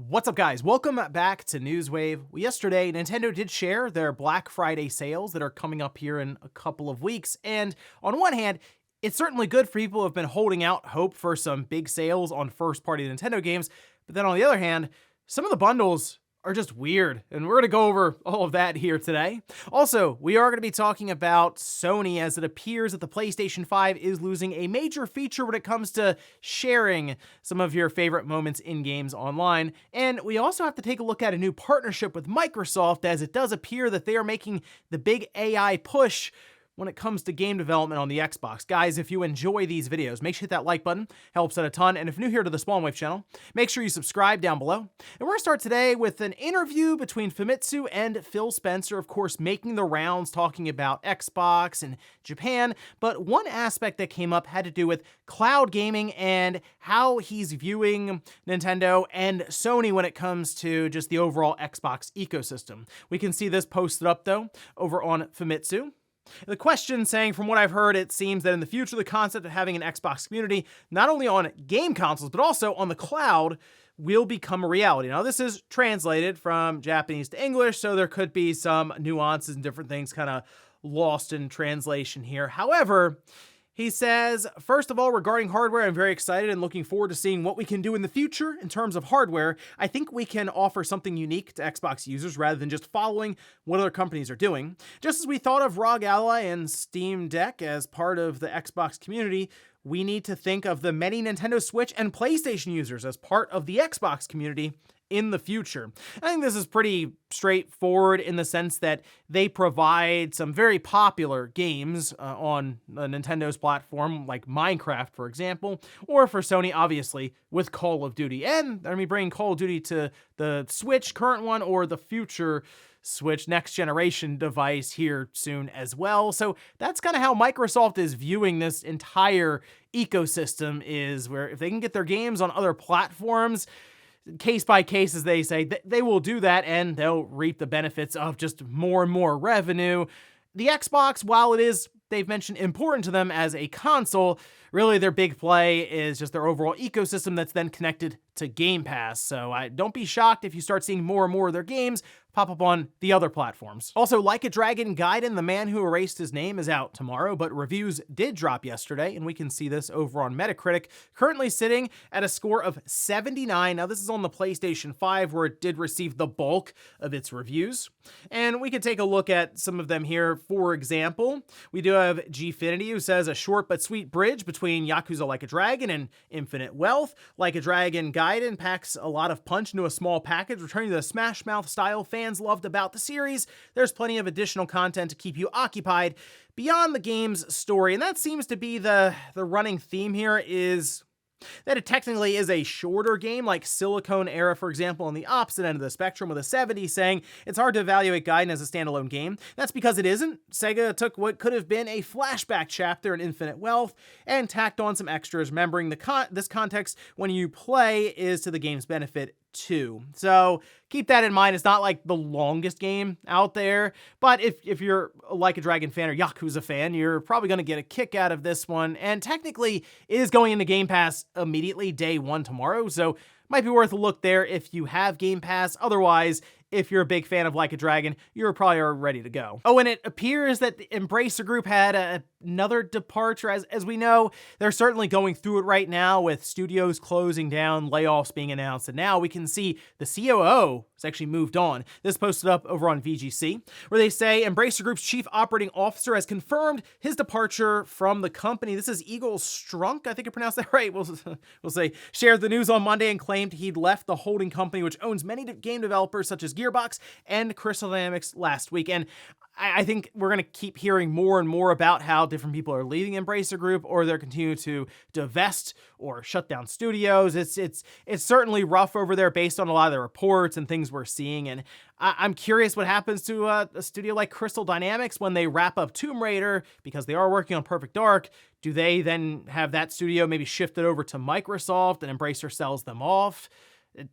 What's up, guys? Welcome back to Newswave. Well, yesterday, Nintendo did share their Black Friday sales that are coming up here in a couple of weeks. And on one hand, it's certainly good for people who have been holding out hope for some big sales on first-party Nintendo games. But then on the other hand, some of the bundles are just weird, and we're going to go over all of that here today. Also, we are going to be talking about Sony, as it appears that the PlayStation 5 is losing a major feature when it comes to sharing some of your favorite moments in games online. And we also have to take a look at a new partnership with Microsoft, as it does appear that they are making the big AI push when it comes to game development on the Xbox. Guys, if you enjoy these videos, make sure you hit that like button, helps out a ton. And if you're new here to the Spawnwave channel, make sure you subscribe down below. And we're gonna start today with an interview between Famitsu and Phil Spencer, of course, making the rounds, talking about Xbox and Japan. But one aspect that came up had to do with cloud gaming and how he's viewing Nintendo and Sony when it comes to just the overall Xbox ecosystem. We can see this posted up, though, over on Famitsu. The question saying, from what I've heard, it seems that in the future, the concept of having an Xbox community, not only on game consoles, but also on the cloud, will become a reality. Now, this is translated from Japanese to English, so there could be some nuances and different things kind of lost in translation here. However, he says, first of all, regarding hardware, I'm very excited and looking forward to seeing what we can do in the future in terms of hardware. I think we can offer something unique to Xbox users rather than just following what other companies are doing. Just as we thought of ROG Ally and Steam Deck as part of the Xbox community, we need to think of the many Nintendo Switch and PlayStation users as part of the Xbox community in the future. I think this is pretty straightforward in the sense that they provide some very popular games on Nintendo's platform, like Minecraft, for example, or for Sony, obviously, with Call of Duty. And they're going to be bringing Call of Duty to the Switch, current one, or the future Switch next generation device here soon as well. So that's kind of how Microsoft is viewing this entire ecosystem, is where if they can get their games on other platforms, case by case, as they say, they will do that, and they'll reap the benefits of just more and more revenue. The Xbox, while it is, they've mentioned, important to them as a console, really their big play is just their overall ecosystem that's then connected to Game Pass. So don't be shocked if you start seeing more and more of their games pop up on the other platforms. Also, Like a Dragon Gaiden, The Man Who Erased His Name, is out tomorrow, but reviews did drop yesterday, and we can see this over on Metacritic, currently sitting at a score of 79. Now, this is on the PlayStation 5, where it did receive the bulk of its reviews. And we can take a look at some of them here. For example, we do have Gfinity, who says, a short but sweet bridge between Yakuza Like a Dragon and Infinite Wealth. Like a Dragon Gaiden packs a lot of punch into a small package, returning to the Smash Mouth style fans loved about the series. There's plenty of additional content to keep you occupied beyond the game's story. And that seems to be the running theme here, is that it technically is a shorter game, like Silicone Era, for example, on the opposite end of the spectrum, with a 70, saying it's hard to evaluate Gaiden as a standalone game. That's because it isn't. Sega took what could have been a flashback chapter in Infinite Wealth and tacked on some extras, remembering this context when you play is to the game's benefit too. So keep that in mind. It's not like the longest game out there, but if you're Like a Dragon fan or Yakuza fan, you're probably going to get a kick out of this one. And technically it is going into Game Pass immediately, day one tomorrow, so might be worth a look there if you have Game Pass. Otherwise, if you're a big fan of Like a Dragon, you're probably ready to go. Oh, and it appears that the Embracer Group had another departure. As we know, they're certainly going through it right now, with studios closing down, layoffs being announced, and now we can see the COO has actually moved on. This posted up over on VGC, where they say Embracer Group's chief operating officer has confirmed his departure from the company. This is Eagle Strunk, I think I pronounced that right. We'll say, shared the news on Monday and claimed he'd left the holding company, which owns many game developers such as Gearbox and Crystal Dynamics, last week. And I think we're going to keep hearing more and more about how different people are leaving Embracer Group, or they're continuing to divest or shut down studios. It's certainly rough over there based on a lot of the reports and things we're seeing. And I'm curious what happens to a studio like Crystal Dynamics when they wrap up Tomb Raider, because they are working on Perfect Dark. Do they then have that studio maybe shifted over to Microsoft and Embracer sells them off?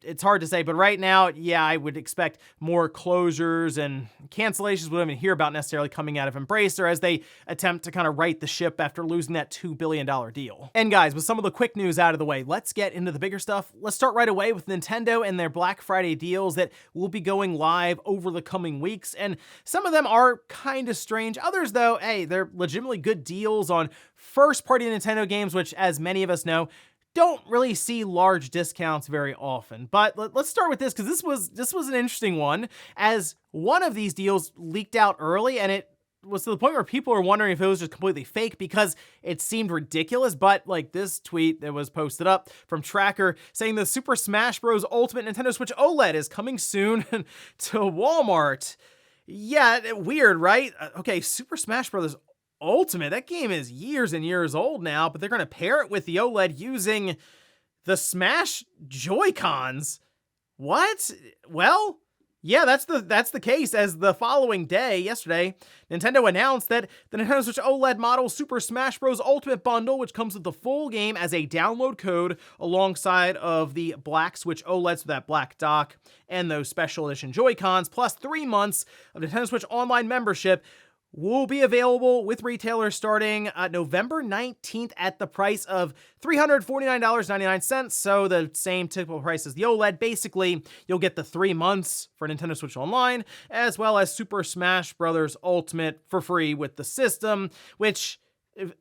It's hard to say, but right now, yeah, I would expect more closures and cancellations we don't even hear about necessarily coming out of Embracer as they attempt to kind of right the ship after losing that $2 billion deal. And guys, with some of the quick news out of the way, let's get into the bigger stuff. Let's start right away with Nintendo and their Black Friday deals that will be going live over the coming weeks. And some of them are kind of strange. Others, though, hey, they're legitimately good deals on first-party Nintendo games, which, as many of us know, don't really see large discounts very often. But let's start with this, because this was an interesting one, as one of these deals leaked out early, and it was to the point where people were wondering if it was just completely fake because it seemed ridiculous. But like this tweet that was posted up from Tracker saying the Super Smash Bros. Ultimate Nintendo Switch OLED is coming soon to Walmart. Yeah, weird, right? Okay, Super Smash Bros. Ultimate, that game is years and years old now, but they're going to pair it with the OLED using the Smash Joy-Cons. What? Well, yeah, that's the case, as the following day, yesterday, Nintendo announced that the Nintendo Switch OLED model Super Smash Bros. Ultimate Bundle, which comes with the full game as a download code alongside of the black Switch OLED, so that black dock, and those special edition Joy-Cons, plus 3 months of Nintendo Switch Online membership, will be available with retailers starting November 19th at the price of $349.99, so the same typical price as the OLED. Basically, you'll get the 3 months for Nintendo Switch Online, as well as Super Smash Bros. Ultimate for free with the system, which,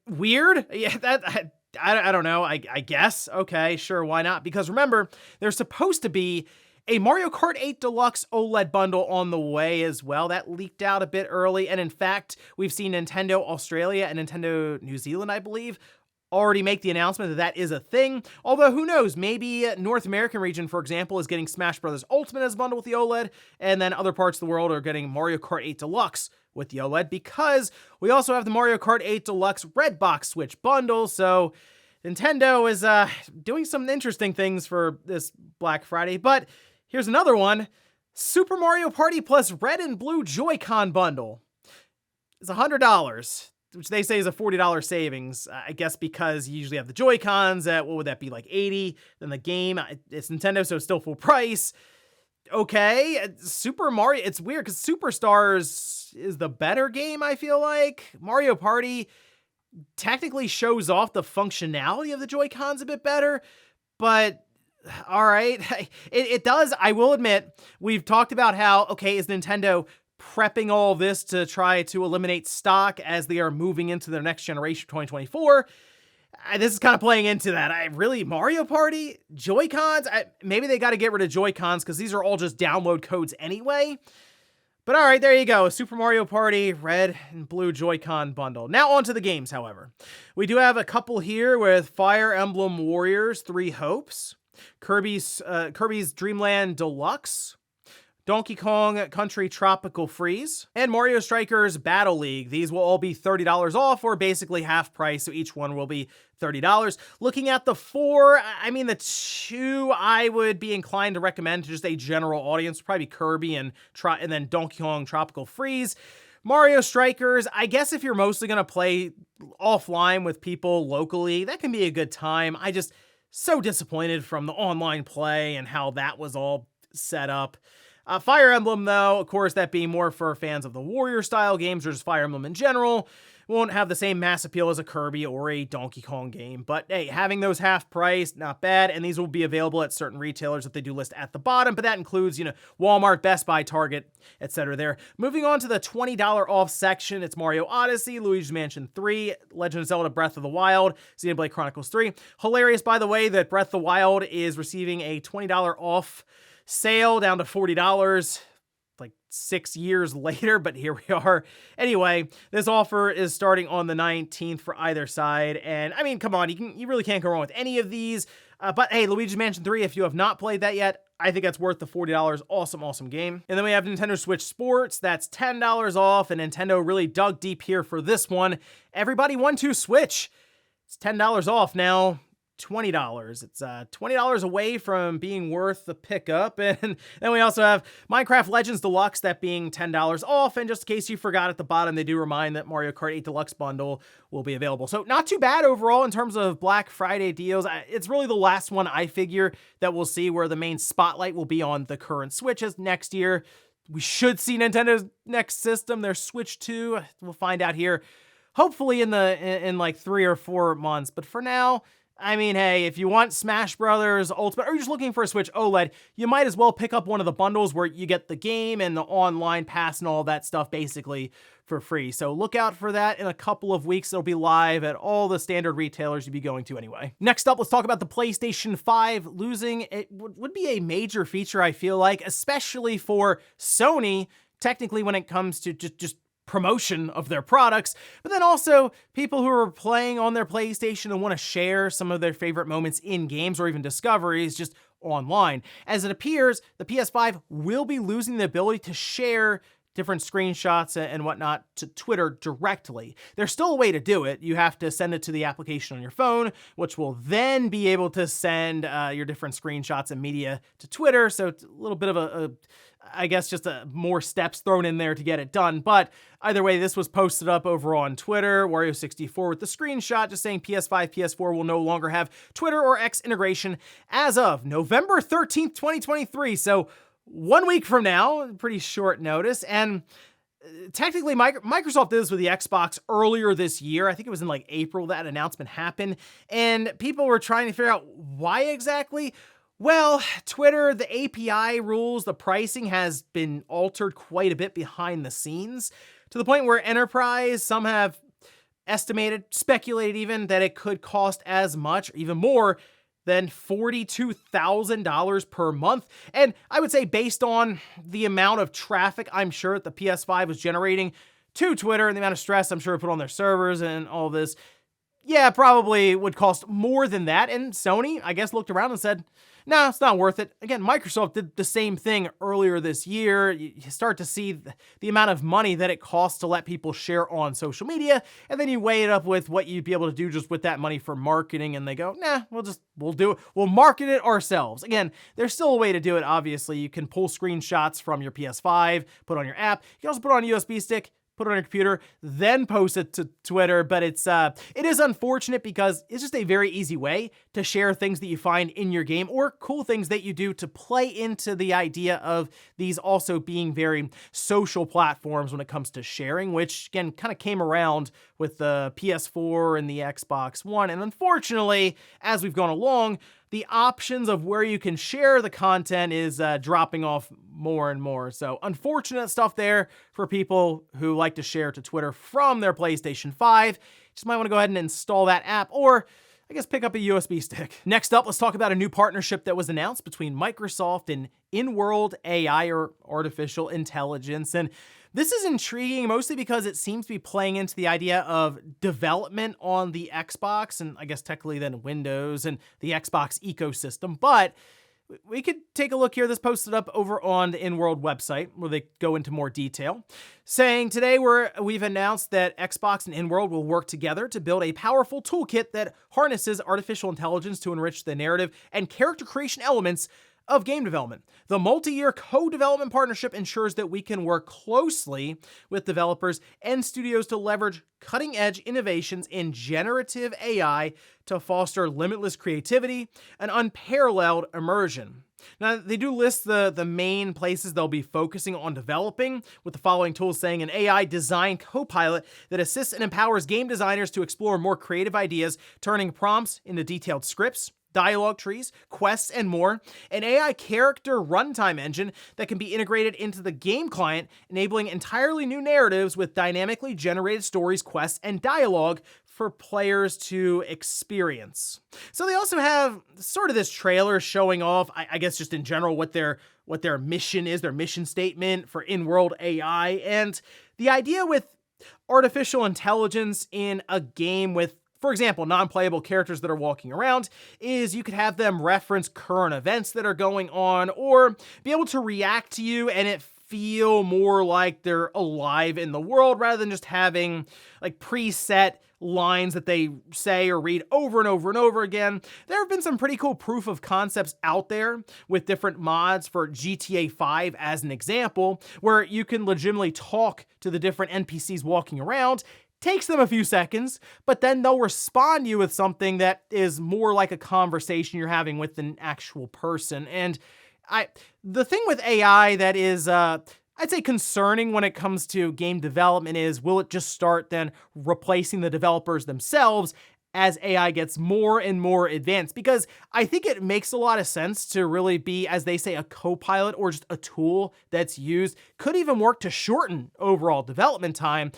weird? Yeah, that... I don't know, I guess. Okay, sure, why not? Because remember, there's supposed to be a Mario Kart 8 Deluxe OLED bundle on the way as well. That leaked out a bit early, and in fact, we've seen Nintendo Australia and Nintendo New Zealand, I believe, already make the announcement that that is a thing. Although, who knows, maybe North American region, for example, is getting Smash Bros. Ultimate as a bundle with the OLED, and then other parts of the world are getting Mario Kart 8 Deluxe with the OLED, because we also have the Mario Kart 8 Deluxe Red Box Switch bundle, so Nintendo is doing some interesting things for this Black Friday. But here's another one. Super Mario Party plus Red and Blue Joy-Con bundle. It's $100, which they say is a $40 savings. I guess because you usually have the Joy-Cons at, what would that be, like $80? Then the game, it's Nintendo, so it's still full price. Okay, Super Mario, it's weird because Superstars is the better game, I feel like. Mario Party technically shows off the functionality of the Joy-Cons a bit better, but all right. It does, I will admit, we've talked about how, okay, is Nintendo prepping all this to try to eliminate stock as they are moving into their next generation 2024? This is kind of playing into that. Mario Party? Joy-Cons? Maybe they got to get rid of Joy-Cons because these are all just download codes anyway. But all right, there you go. Super Mario Party, Red and Blue Joy-Con bundle. Now on to the games, however. We do have a couple here with Fire Emblem Warriors 3 Hopes, Kirby's Dreamland Deluxe, Donkey Kong Country Tropical Freeze, and Mario Strikers Battle League. These will all be $30 off, or basically half price, so each one will be $30. Looking at the 4, the 2 I would be inclined to recommend to just a general audience, probably Kirby and then Donkey Kong Tropical Freeze. Mario Strikers, I guess if you're mostly going to play offline with people locally, that can be a good time. I just so disappointed from the online play and how that was all set up. Fire Emblem, though, of course, that being more for fans of the Warrior-style games, or just Fire Emblem in general, won't have the same mass appeal as a Kirby or a Donkey Kong game. But hey, having those half price, not bad, and these will be available at certain retailers that they do list at the bottom, but that includes, Walmart, Best Buy, Target, etc. there. Moving on to the $20 off section, it's Mario Odyssey, Luigi's Mansion 3, Legend of Zelda Breath of the Wild, Xenoblade Chronicles 3. Hilarious, by the way, that Breath of the Wild is receiving a $20 off sale down to $40 like 6 years later, but here we are. Anyway, this offer is starting on the 19th for either side, and come on, you really can't go wrong with any of these. But hey, Luigi's Mansion 3, if you have not played that yet, I think that's worth the $40. Awesome game. And then we have Nintendo Switch Sports. That's $10 off, and Nintendo really dug deep here for this one. Everybody 1-2 Switch. It's $10 off now. $20. It's $20 away from being worth the pickup. And then we also have Minecraft Legends Deluxe, that being $10 off. And just in case you forgot, at the bottom, they do remind that Mario Kart 8 Deluxe bundle will be available. So not too bad overall in terms of Black Friday deals. It's really the last one I figure that we'll see, where the main spotlight will be on the current Switch, as next year we should see Nintendo's next system, their Switch 2. We'll find out here, hopefully in like 3 or 4 months. But for now, I mean, hey, if you want Smash Brothers Ultimate, or you're just looking for a Switch OLED, you might as well pick up one of the bundles where you get the game and the online pass and all that stuff basically for free. So look out for that in a couple of weeks. It'll be live at all the standard retailers you'd be going to anyway. Next up, let's talk about the PlayStation 5. Losing it would be a major feature, I feel like, especially for Sony, technically, when it comes to just promotion of their products, but then also people who are playing on their PlayStation and want to share some of their favorite moments in games or even discoveries just online. As it appears, the PS5 will be losing the ability to share different screenshots and whatnot to Twitter directly. There's still a way to do it. You have to send it to the application on your phone, which will then be able to send your different screenshots and media to Twitter. So it's a little bit of I guess just more steps thrown in there to get it done. But either way, this was posted up over on Twitter, Wario64 with the screenshot just saying PS5, PS4 will no longer have Twitter or X integration as of November 13th, 2023. So 1 week from now, pretty short notice. And technically, Microsoft did this with the Xbox earlier this year. I think it was in like April that announcement happened. And people were trying to figure out why exactly. Well, Twitter, the API rules, the pricing has been altered quite a bit behind the scenes, to the point where enterprise, some have estimated, speculated even, that it could cost as much, or even more, than $42,000 per month. And I would say, based on the amount of traffic I'm sure that the PS5 was generating to Twitter and the amount of stress I'm sure it put on their servers and all this, yeah, probably would cost more than that. And Sony, I guess, looked around and said, no, it's not worth it. Again, Microsoft did the same thing earlier this year. You start to see the amount of money that it costs to let people share on social media, and then you weigh it up with what you'd be able to do just with that money for marketing, and they go, nah, we'll market it ourselves. Again, there's still a way to do it, obviously. You can pull screenshots from your PS5, put on your app. You can also put it on a USB stick, put it on your computer, then post it to Twitter. But it is unfortunate because it's just a very easy way to share things that you find in your game or cool things that you do, to play into the idea of these also being very social platforms when it comes to sharing, which again kind of came around with the PS4 and the Xbox One. And unfortunately, as we've gone along, the options of where you can share the content is dropping off more and more. So unfortunate stuff there for people who like to share to Twitter from their PlayStation 5. Just might want to go ahead and install that app, or I guess pick up a USB stick. Next up, let's talk about a new partnership that was announced between Microsoft and In-World AI, or artificial intelligence. And this is intriguing mostly because it seems to be playing into the idea of development on the Xbox, and I guess technically then Windows and the Xbox ecosystem. But we could take a look here. This posted up over on the In-World website where they go into more detail, saying today we've announced that Xbox and In-World will work together to build a powerful toolkit that harnesses artificial intelligence to enrich the narrative and character creation elements of game development. The multi-year co-development partnership ensures that we can work closely with developers and studios to leverage cutting-edge innovations in generative AI to foster limitless creativity and unparalleled immersion. Now, they do list the main places they'll be focusing on developing, with the following tools saying an AI design co-pilot that assists and empowers game designers to explore more creative ideas, turning prompts into detailed scripts, dialogue trees, quests, and more. An AI character runtime engine that can be integrated into the game client, enabling entirely new narratives with dynamically generated stories, quests, and dialogue for players to experience. So they also have sort of this trailer showing off, I guess just in general, what their mission is, their mission statement for In-World AI. And the idea with artificial intelligence in a game with, for example, non-playable characters that are walking around, is you could have them reference current events that are going on, or be able to react to you and it feel more like they're alive in the world, rather than just having like preset lines that they say or read over and over and over again. There have been some pretty cool proof of concepts out there with different mods for GTA 5 as an example, where you can legitimately talk to the different NPCs walking around. Takes them a few seconds, but then they'll respond to you with something that is more like a conversation you're having with an actual person. And the thing with AI that is, I'd say concerning when it comes to game development is, will it just start then replacing the developers themselves as AI gets more and more advanced? Because I think it makes a lot of sense to really be, as they say, a co-pilot or just a tool that's used. Could even work to shorten overall development time.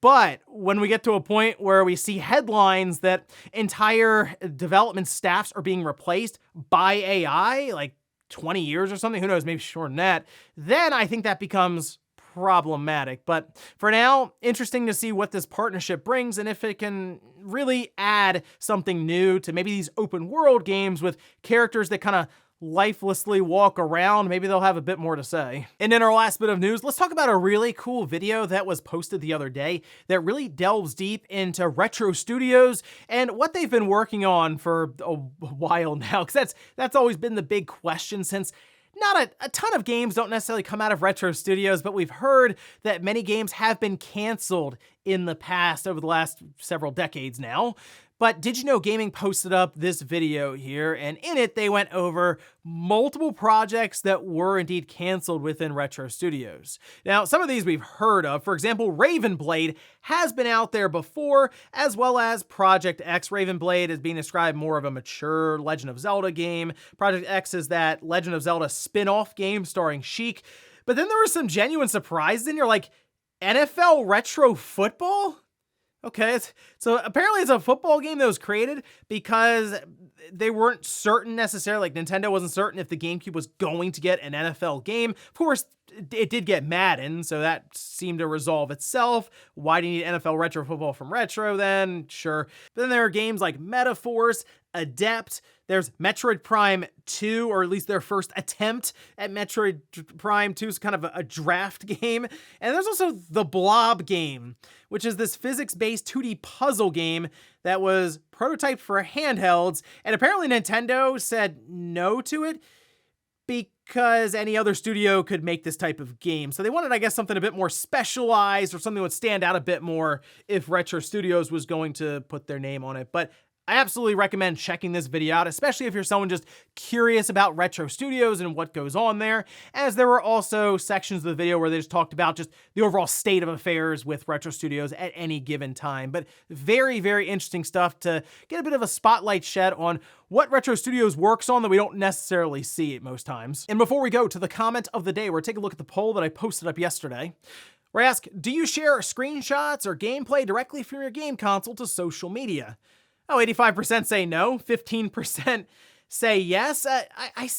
But when we get to a point where we see headlines that entire development staffs are being replaced by AI, like 20 years or something, who knows, maybe shorter than that, then I think that becomes problematic. But for now, interesting to see what this partnership brings and if it can really add something new to maybe these open world games with characters that kind of lifelessly walk around. Maybe they'll have a bit more to say. And in our last bit of news, let's talk about a really cool video that was posted the other day that really delves deep into Retro Studios and what they've been working on for a while now, because that's always been the big question, since not a ton of games don't necessarily come out of Retro Studios, but we've heard that many games have been canceled in the past over the last several decades now. But Did You Know Gaming posted up this video here, and in it they went over multiple projects that were indeed canceled within Retro Studios. Now, some of these we've heard of. For example, Raven Blade has been out there before, as well as Project X. Raven Blade is being described more of a mature Legend of Zelda game. Project X is that Legend of Zelda spin-off game starring Sheik. But then there were some genuine surprises, and you're like, NFL Retro Football? Okay, so apparently it's a football game that was created because they weren't certain necessarily, like Nintendo wasn't certain if the GameCube was going to get an NFL game. Of course, it did get Madden, so that seemed to resolve itself. Why do you need NFL Retro Football from Retro then? Sure. But then there are games like Metaforce, Adept, there's Metroid Prime 2, or at least their first attempt at Metroid Prime 2 is kind of a draft game. And there's also the Blob game, which is this physics-based 2D puzzle game that was prototyped for handhelds. And apparently Nintendo said no to it because any other studio could make this type of game. So they wanted, I guess, something a bit more specialized or something that would stand out a bit more if Retro Studios was going to put their name on it. But I absolutely recommend checking this video out, especially if you're someone just curious about Retro Studios and what goes on there, as there were also sections of the video where they just talked about just the overall state of affairs with Retro Studios at any given time. But very, very interesting stuff to get a bit of a spotlight shed on what Retro Studios works on that we don't necessarily see at most times. And before we go to the comment of the day, we're taking a look at the poll that I posted up yesterday, where I ask, do you share screenshots or gameplay directly from your game console to social media? Oh, 85% say no, 15% say yes. I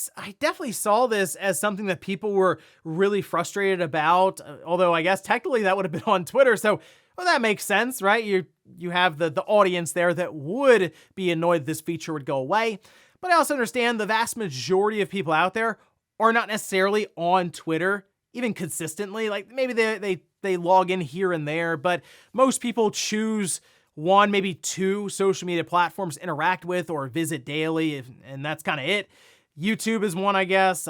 definitely saw this as something that people were really frustrated about, although I guess technically that would have been on Twitter, so well, that makes sense, right? You have the audience there that would be annoyed this feature would go away. But I also understand the vast majority of people out there are not necessarily on Twitter, even consistently. Like maybe they log in here and there, but most people choose one, maybe two social media platforms to interact with or visit daily, and that's kind of it. YouTube is one, I guess.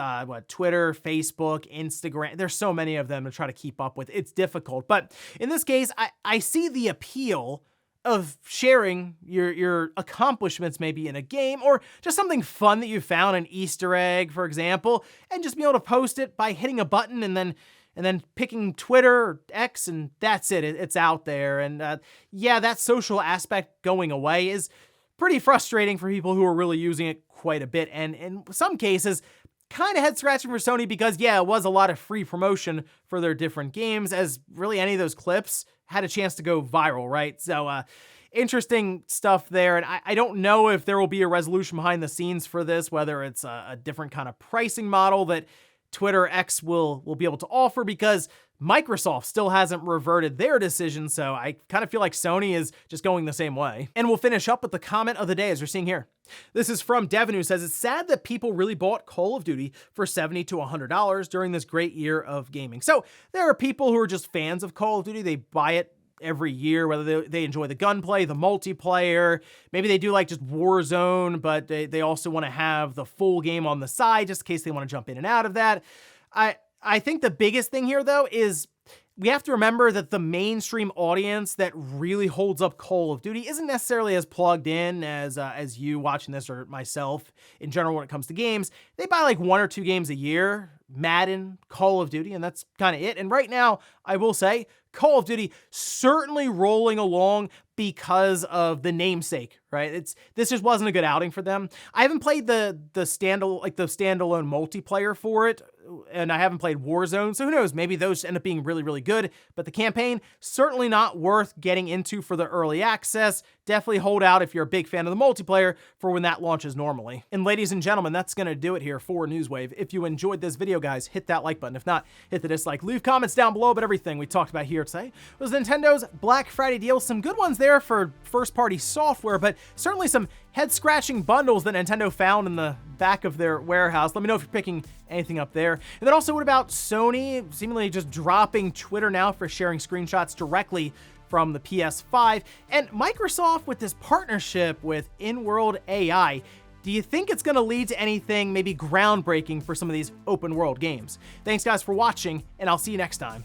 Twitter, Facebook, Instagram. There's so many of them to try to keep up with. It's difficult. But in this case, I see the appeal of sharing your accomplishments maybe in a game, or just something fun that you found, an Easter egg, for example, and just be able to post it by hitting a button and then picking Twitter or X, and that's it. It's out there. And yeah, that social aspect going away is pretty frustrating for people who are really using it quite a bit. And in some cases, kind of head scratching for Sony because, yeah, it was a lot of free promotion for their different games, as really any of those clips had a chance to go viral, right? So interesting stuff there. And I don't know if there will be a resolution behind the scenes for this, whether it's a different kind of pricing model that Twitter X will be able to offer, because Microsoft still hasn't reverted their decision, so I kind of feel like Sony is just going the same way. And we'll finish up with the comment of the day, as you're seeing here. This is from Devin, who says, it's sad that people really bought Call of Duty for $70 to $100 during this great year of gaming. So there are people who are just fans of Call of Duty. They buy it every year, whether they enjoy the gunplay, the multiplayer, maybe they do like just Warzone, but they also want to have the full game on the side just in case they want to jump in and out of that. I think the biggest thing here, though, is we have to remember that the mainstream audience that really holds up Call of Duty isn't necessarily as plugged in as you watching this or myself in general when it comes to games. They buy like 1 or 2 games a year, Madden, Call of Duty, and that's kind of it. And right now, I will say, Call of Duty certainly rolling along because of the namesake, right? This just wasn't a good outing for them. I haven't played the standalone multiplayer for it, and I haven't played Warzone, so who knows? Maybe those end up being really, really good. But the campaign, certainly not worth getting into for the early access. Definitely hold out if you're a big fan of the multiplayer for when that launches normally. And ladies and gentlemen, that's going to do it here for Newswave. If you enjoyed this video, guys, hit that like button. If not, hit the dislike. Leave comments down below, but everything we talked about here today was Nintendo's Black Friday deal. Some good ones there for first-party software, but certainly some head-scratching bundles that Nintendo found in the back of their warehouse. Let me know if you're picking anything up there. And then also, what about Sony seemingly just dropping Twitter now for sharing screenshots directly from the PS5, and Microsoft with this partnership with In-World AI? Do you think it's going to lead to anything maybe groundbreaking for some of these open world games? Thanks guys for watching, and I'll see you next time.